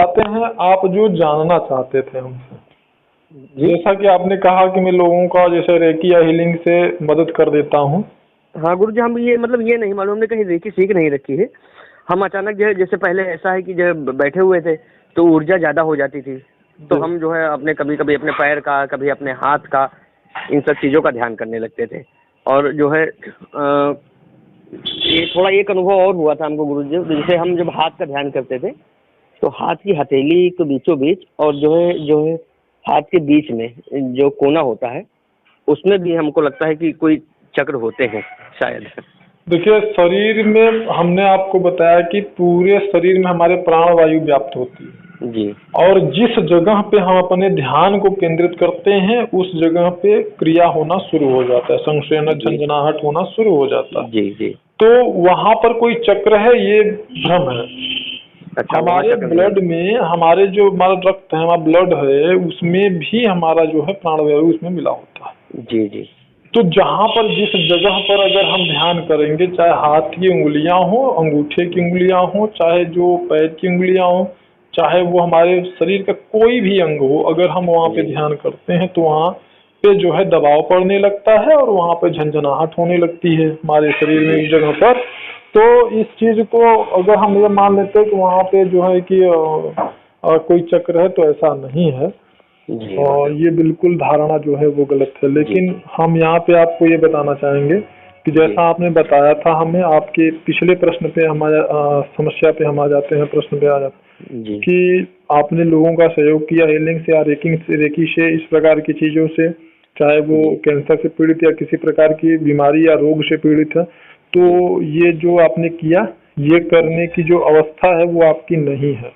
चाहते हैं आप जो जानना चाहते थे हमसे, जैसा कि आपने कहा कि मैं लोगों का जैसे रेकी या हीलिंग से मदद कर देता हूँ। हाँ गुरु जी, हम ये मतलब ये नहीं मालूम, हमने कहीं रेकी सीख नहीं रखी है। हम अचानक जो है, जैसे पहले ऐसा है कि जब बैठे हुए थे तो ऊर्जा ज्यादा हो जाती थी, तो हम जो है अपने कभी कभी अपने पैर का, कभी अपने हाथ का, इन सब चीजों का ध्यान करने लगते थे। और जो है ये थोड़ा एक अनुभव और हुआ था हमको गुरु जी, जैसे हम जब हाथ का ध्यान करते थे तो हाथ की हथेली के बीचों बीच और जो है हाथ के बीच में जो कोना होता है उसमें भी हमको लगता है कि कोई चक्र होते हैं शायद। देखिए, शरीर में हमने आपको बताया कि पूरे शरीर में हमारे प्राण वायु व्याप्त होती है जी। और जिस जगह पे हम अपने ध्यान को केंद्रित करते हैं उस जगह पे क्रिया होना शुरू हो जाता है, संशयन झंझनाहट होना शुरू हो जाता है। जी जी। तो वहां पर कोई चक्र है, ये भ्रम है। अच्छा, हमारे ब्लड में, हमारे जो हमारा रक्त है, हमारा ब्लड है, उसमें भी हमारा जो है प्राणवायु उसमें मिला होता है। जी जी। तो जहां पर जिस जगह पर अगर हम ध्यान करेंगे, चाहे हाथ की उंगलियां हो, अंगूठे की उंगलियां हो, चाहे जो पैर की उंगलियां हो, चाहे वो हमारे शरीर का कोई भी अंग हो, अगर हम वहां पे ध्यान करते हैं तो वहां पे जो है दबाव पड़ने लगता है और वहां पे झंझनाहट होने लगती है हमारे शरीर में इस जगह पर। तो इस चीज को अगर हम ये मान लेते हैं कि वहां पे जो है कि कोई चक्र है, तो ऐसा नहीं है और ये बिल्कुल धारणा जो है वो गलत है। लेकिन हम यहाँ पे आपको ये बताना चाहेंगे कि जैसा आपने बताया था हमें, आपके पिछले प्रश्न पे हमारे समस्या पे हम आ जाते हैं, प्रश्न पे आ जाते हैं कि आपने लोगों का सहयोग किया हीलिंग से या रेकी से, इस प्रकार की चीजों से, चाहे वो कैंसर से पीड़ित या किसी प्रकार की बीमारी या रोग से पीड़ित है। तो ये जो आपने किया, ये करने की जो अवस्था है वो आपकी नहीं है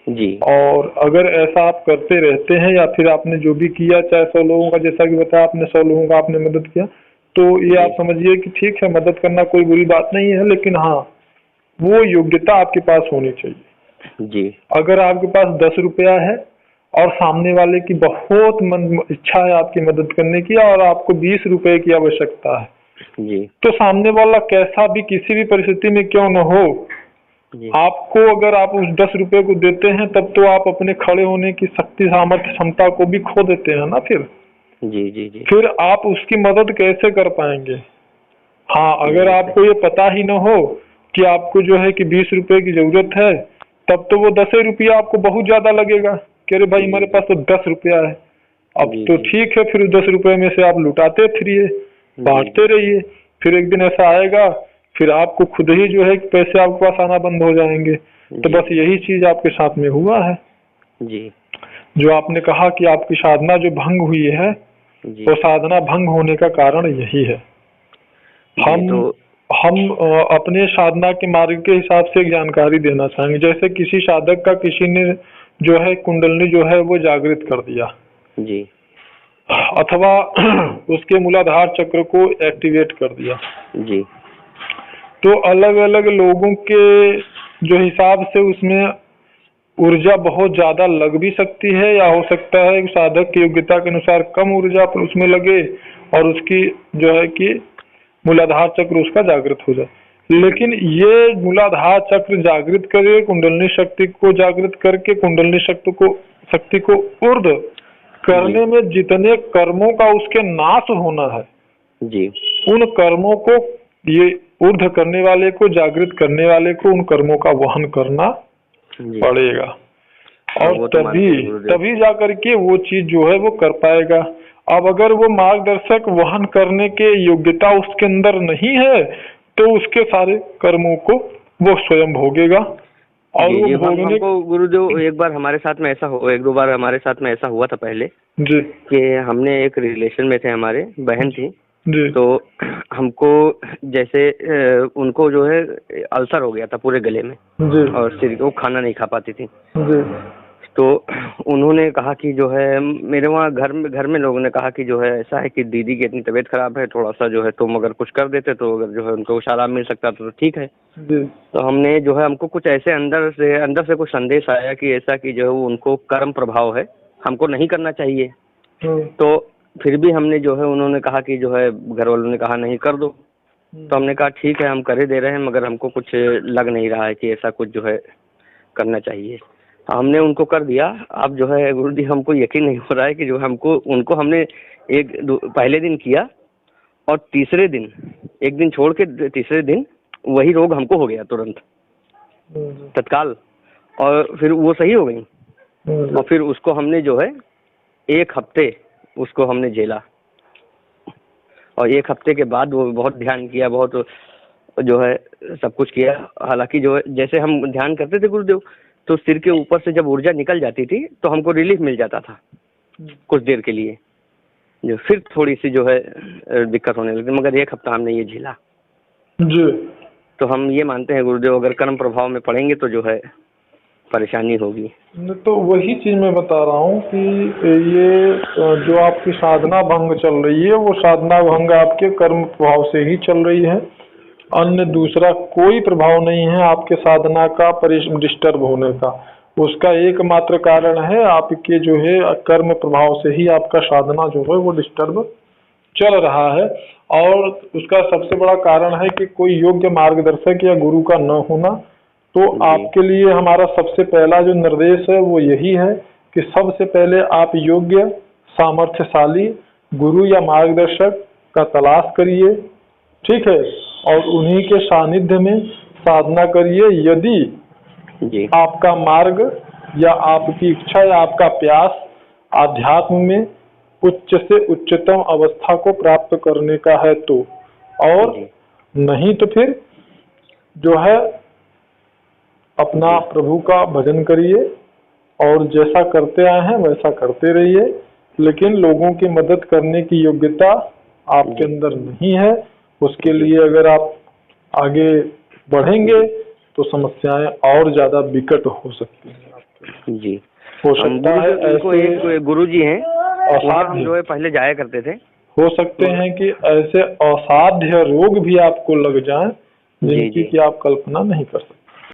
जी। और अगर ऐसा आप करते रहते हैं या फिर आपने जो भी किया, चाहे 100 लोगों का, जैसा कि बताया आपने 100 लोगों का आपने मदद किया, तो ये आप समझिए कि ठीक है, मदद करना कोई बुरी बात नहीं है, लेकिन हाँ, वो योग्यता आपके पास होनी चाहिए जी। अगर आपके पास 10 रुपया है और सामने वाले की बहुत मन इच्छा है आपकी मदद करने की और आपको 20 रुपए की आवश्यकता है जी। तो सामने वाला कैसा भी किसी भी परिस्थिति में क्यों न हो, आपको अगर आप उस 10 रुपए को देते हैं तब तो आप अपने खड़े होने की शक्ति, सामर्थ्य, क्षमता को भी खो देते हैं ना। फिर जी जी जी। फिर आप उसकी मदद कैसे कर पाएंगे? हाँ, अगर आपको ये पता ही न हो कि आपको जो है कि 20 रुपए की जरूरत है, तब तो वो 10 रुपया आपको बहुत ज्यादा लगेगा कि अरे भाई हमारे पास तो 10 रुपया है। अब तो ठीक है, फिर 10 रुपए में से आप लुटाते फिरिए, बांटते रहिए, फिर एक दिन ऐसा आएगा फिर आपको खुद ही जो है कि पैसे आपके पास आना बंद हो जाएंगे। तो बस यही चीज आपके साथ में हुआ है जी। जो आपने कहा कि आपकी साधना जो भंग हुई है, तो साधना भंग होने का कारण यही है। हम अपने साधना के मार्ग के हिसाब से एक जानकारी देना चाहेंगे। जैसे किसी साधक का किसी ने जो है कुंडलनी जो है वो जागृत कर दिया जी, अथवा उसके मूलाधार चक्र को एक्टिवेट कर दिया जी, तो अलग अलग लोगों के जो हिसाब से उसमें ऊर्जा बहुत ज्यादा लग भी सकती है या हो सकता है साधक की योग्यता के अनुसार कम ऊर्जा पर उसमें लगे और उसकी जो है कि मूलाधार चक्र उसका जागृत हो जाए। लेकिन ये मूलाधार चक्र जागृत करे, कुंडलनी शक्ति को जागृत करके कुंडलनी शक्ति को ऊर्ध्व करने में जितने कर्मों का उसके नाश होना है जी, उन कर्मों को ये ऊर्ध्व करने वाले को, जागृत करने वाले को उन कर्मों का वहन करना पड़ेगा और तभी जाकर के वो चीज जो है वो कर पाएगा। अब अगर वो मार्गदर्शक वहन करने के योग्यता उसके अंदर नहीं है तो उसके सारे कर्मों को वो स्वयं भोगेगा और जी, वो भोगने हमको गुरु जो एक बार हमारे साथ में ऐसा हो, एक दो बार हमारे साथ में ऐसा हुआ था पहले जी कि हमने एक रिलेशन में थे, हमारे बहन थी जी तो हमको जैसे उनको जो है अल्सर हो गया था पूरे गले में जी और सिर को खाना नहीं खा पाती थी जी तो उन्होंने कहा कि जो है मेरे वहाँ घर में लोगों ने कहा कि जो है ऐसा है कि दीदी की इतनी तबीयत खराब है, थोड़ा सा जो है तुम अगर कुछ कर देते तो अगर जो है उनको कुछ आराम मिल सकता तो ठीक है। तो हमने जो है हमको कुछ ऐसे अंदर से कुछ संदेश आया कि ऐसा कि जो है उनको कर्म प्रभाव है, हमको नहीं करना चाहिए। तो फिर भी हमने जो है उन्होंने कहा कि जो है घर वालों ने कहा नहीं कर दो, तो हमने कहा ठीक है हम कर ही दे रहे हैं मगर हमको कुछ लग नहीं रहा है कि ऐसा कुछ जो है करना चाहिए। हमने उनको कर दिया। अब जो है गुरु जी हमको यकीन नहीं हो रहा है कि जो हमको उनको हमने पहले दिन किया और तीसरे दिन, एक दिन छोड़ के तीसरे दिन वही रोग हमको हो गया तुरंत तत्काल, और फिर वो सही हो गई। और फिर उसको हमने जो है 1 हफ्ते उसको हमने झेला, और 1 हफ्ते के बाद वो बहुत ध्यान किया, बहुत जो है सब कुछ किया। हालांकि जो है जैसे हम ध्यान करते थे गुरुदेव, तो सिर के ऊपर से जब ऊर्जा निकल जाती थी तो हमको रिलीफ मिल जाता था कुछ देर के लिए, जो फिर थोड़ी सी जो है दिक्कत होने लगी। मगर 1 हफ्ता हमने ये झेला जी। तो हम ये मानते हैं गुरुदेव अगर कर्म प्रभाव में पड़ेंगे तो जो है परेशानी होगी। तो वही चीज मैं बता रहा हूँ कि ये जो आपकी साधना भंग चल रही है, वो साधना भंग आपके कर्म प्रभाव से ही चल रही है। अन्य दूसरा कोई प्रभाव नहीं है आपके साधना का डिस्टर्ब होने का। उसका एकमात्र कारण है आपके जो है कर्म प्रभाव से ही आपका साधना जो है वो डिस्टर्ब चल रहा है। और उसका सबसे बड़ा कारण है कि कोई योग्य मार्गदर्शक या गुरु का न होना। तो आपके लिए हमारा सबसे पहला जो निर्देश है वो यही है कि सबसे पहले आप योग्य सामर्थ्यशाली गुरु या मार्गदर्शक का तलाश करिए, ठीक है, और उन्हीं के सानिध्य में साधना करिए। यदि आपका मार्ग या आपकी इच्छा या आपका प्यास आध्यात्म में उच्च से उच्चतम अवस्था को प्राप्त करने का है तो, और नहीं तो फिर जो है अपना प्रभु का भजन करिए और जैसा करते आए हैं वैसा करते रहिए। लेकिन लोगों की मदद करने की योग्यता आपके अंदर नहीं है। उसके लिए अगर आप आगे बढ़ेंगे तो समस्याएं और ज्यादा विकट हो सकती हैं आपके। जी हो सकता है ऐसे एक गुरु जी हैं असाध्य जो है पहले जाया करते थे, हो सकते हैं कि ऐसे असाध्य रोग भी आपको लग जाएं जिनकी कि आप कल्पना नहीं कर सकते।